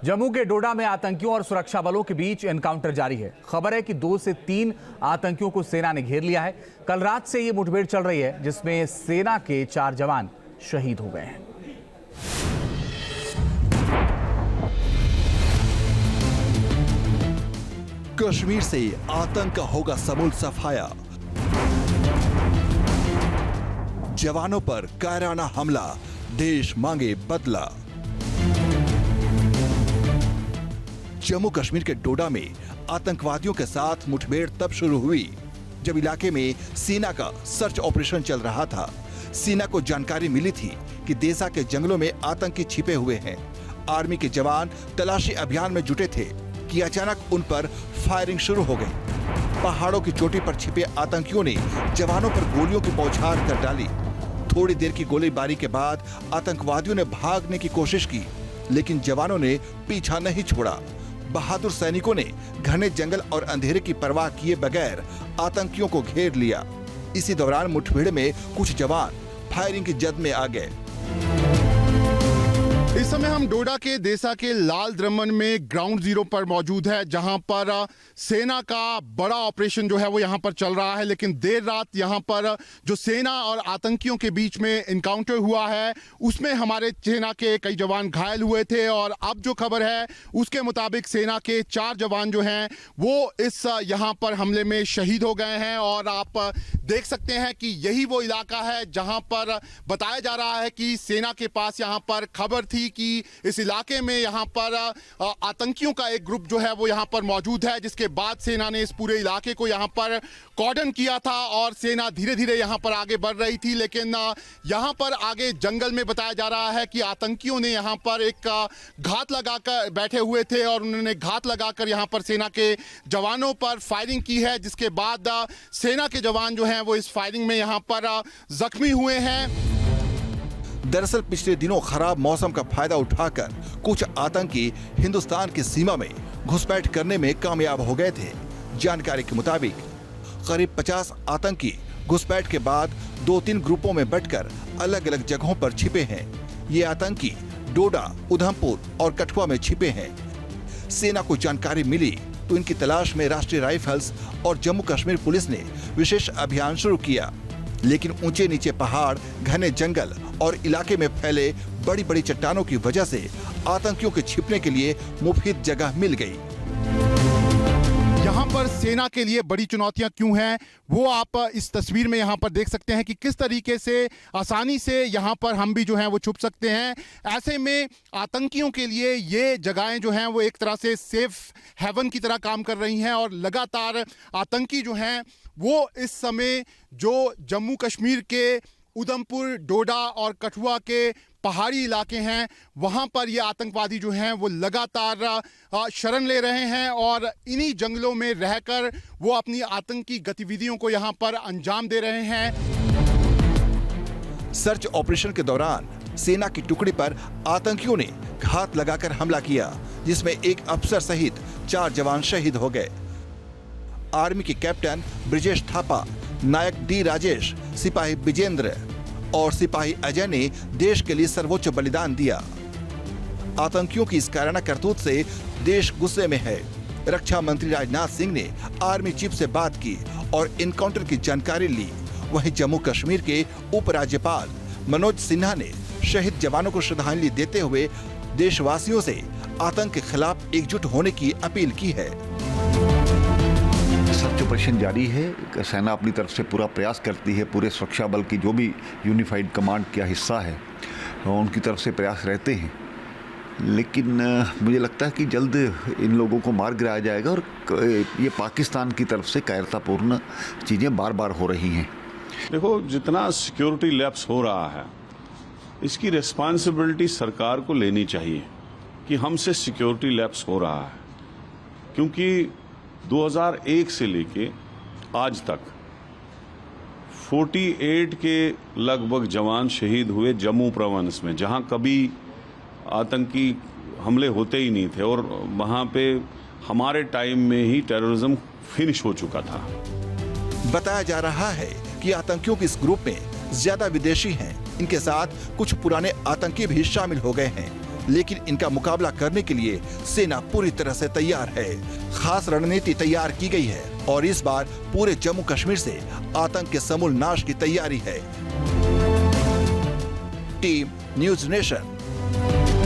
जम्मू के डोडा में आतंकियों और सुरक्षा बलों के बीच एनकाउंटर जारी है। खबर है कि 2 से 3 आतंकियों को सेना ने घेर लिया है। कल रात से ये मुठभेड़ चल रही है, जिसमें सेना के 4 जवान शहीद हो गए हैं। कश्मीर से आतंक का होगा समूल सफाया। जवानों पर कायराना हमला, देश मांगे बदला। जम्मू कश्मीर के डोडा में आतंकवादियों के साथ मुठभेड़ तब शुरू हुई जब इलाके में सेना का सर्च ऑपरेशन चल रहा था। सेना को जानकारी मिली थी कि देसा के जंगलों में आतंकी छिपे हुए हैं। आर्मी के जवान तलाशी अभियान में जुटे थे कि अचानक उन पर फायरिंग शुरू हो गई। पहाड़ों की चोटी पर छिपे आतंकियों ने जवानों पर गोलियों की बौछार कर डाली। थोड़ी देर की गोलीबारी के बाद आतंकवादियों ने भागने की कोशिश की, लेकिन जवानों ने पीछा नहीं छोड़ा। बहादुर सैनिकों ने घने जंगल और अंधेरे की परवाह किए बगैर आतंकियों को घेर लिया। इसी दौरान मुठभेड़ में कुछ जवान फायरिंग की जद में आ गए। इस समय हम डोडा के देसा के लाल द्रमन में ग्राउंड जीरो पर मौजूद है, जहां पर सेना का बड़ा ऑपरेशन जो है वो यहां पर चल रहा है। लेकिन देर रात यहां पर जो सेना और आतंकियों के बीच में एनकाउंटर हुआ है, उसमें हमारे सेना के कई जवान घायल हुए थे। और अब जो खबर है उसके मुताबिक सेना के 4 जवान जो हैं वो इस यहां पर हमले में शहीद हो गए हैं। और आप देख सकते हैं कि यही वो इलाका है जहां पर बताया जा रहा है कि सेना के पास यहां पर खबर थी कि इस इलाके में यहां पर आतंकियों का एक ग्रुप जो है वो यहां पर मौजूद है, जिसके बाद सेना ने इस पूरे इलाके को यहां पर कॉर्डन किया था और सेना धीरे धीरे यहां पर आगे बढ़ रही थी। लेकिन यहां पर आगे जंगल में बताया जा रहा है कि आतंकियों ने यहां पर एक घात लगाकर बैठे हुए थे और उन्होंने घात लगाकर यहां पर सेना के जवानों पर फायरिंग की है, जिसके बाद सेना के जवान जो हैं वो इस फायरिंग में यहां पर जख्मी हुए हैं। दरअसल पिछले दिनों खराब मौसम का फायदा उठाकर कुछ आतंकी हिंदुस्तान की सीमा में घुसपैठ करने में कामयाब हो गए थे। जानकारी के मुताबिक करीब 50 आतंकी घुसपैठ के बाद 2-3 ग्रुपों में बंटकर अलग अलग जगहों पर छिपे हैं। ये आतंकी डोडा, उधमपुर और कठुआ में छिपे हैं। सेना को जानकारी मिली तो इनकी तलाश में राष्ट्रीय राइफल्स और जम्मू कश्मीर पुलिस ने विशेष अभियान शुरू किया। लेकिन ऊंचे नीचे पहाड़, घने जंगल और इलाके में फैले बड़ी बड़ी चट्टानों की वजह से आतंकियों के छिपने के लिए मुफीद जगह मिल गई। यहाँ पर सेना के लिए बड़ी चुनौतियां क्यों हैं, वो आप इस तस्वीर में यहाँ पर देख सकते हैं कि किस तरीके से आसानी से यहाँ पर हम भी जो हैं वो छुप सकते हैं। ऐसे में आतंकियों के लिए ये जगहें जो हैं वो एक तरह से सेफ हेवन की तरह काम कर रही हैं। और लगातार आतंकी जो हैं वो इस समय जो जम्मू कश्मीर के उधमपुर, डोडा और कठुआ के पहाड़ी इलाके हैं, वहां पर ये आतंकवादी जो हैं वो लगातार शरण ले रहे हैं और इन्हीं जंगलों में रहकर वो अपनी आतंकी गतिविधियों को यहां पर अंजाम दे रहे हैं। सर्च ऑपरेशन के दौरान सेना की टुकड़ी पर आतंकियों ने घात लगाकर हमला किया, जिसमें एक अफसर सहित 4 जवान शहीद हो गए। आर्मी के कैप्टन ब्रिजेश थापा, नायक डी राजेश, सिपाही विजेंद्र और सिपाही अजय ने देश के लिए सर्वोच्च बलिदान दिया। आतंकियों की इस कायराना करतूत से देश गुस्से में है। रक्षा मंत्री राजनाथ सिंह ने आर्मी चीफ से बात की और एनकाउंटर की जानकारी ली। वहीं जम्मू कश्मीर के उपराज्यपाल मनोज सिन्हा ने शहीद जवानों को श्रद्धांजलि देते हुए देशवासियों से आतंक के खिलाफ एकजुट होने की अपील की है। सर्च ऑपरेशन जारी है। सेना अपनी तरफ से पूरा प्रयास करती है। पूरे सुरक्षा बल की जो भी यूनिफाइड कमांड का हिस्सा है उनकी तरफ से प्रयास रहते हैं। लेकिन मुझे लगता है कि जल्द इन लोगों को मार गिराया जाएगा। और ये पाकिस्तान की तरफ से कायरतापूर्ण चीज़ें बार बार हो रही हैं। देखो, जितना सिक्योरिटी लैप्स हो रहा है, इसकी रिस्पॉन्सिबिलिटी सरकार को लेनी चाहिए कि हमसे सिक्योरिटी लैप्स हो रहा है। क्योंकि 2001 से लेके आज तक 48 के लगभग जवान शहीद हुए जम्मू प्रोविंस में, जहां कभी आतंकी हमले होते ही नहीं थे और वहां पे हमारे टाइम में ही टेररिज्म फिनिश हो चुका था। बताया जा रहा है कि आतंकियों के इस ग्रुप में ज्यादा विदेशी हैं। इनके साथ कुछ पुराने आतंकी भी शामिल हो गए हैं। लेकिन इनका मुकाबला करने के लिए सेना पूरी तरह से तैयार है। खास रणनीति तैयार की गई है और इस बार पूरे जम्मू कश्मीर से आतंक के समूल नाश की तैयारी है। Team news nation.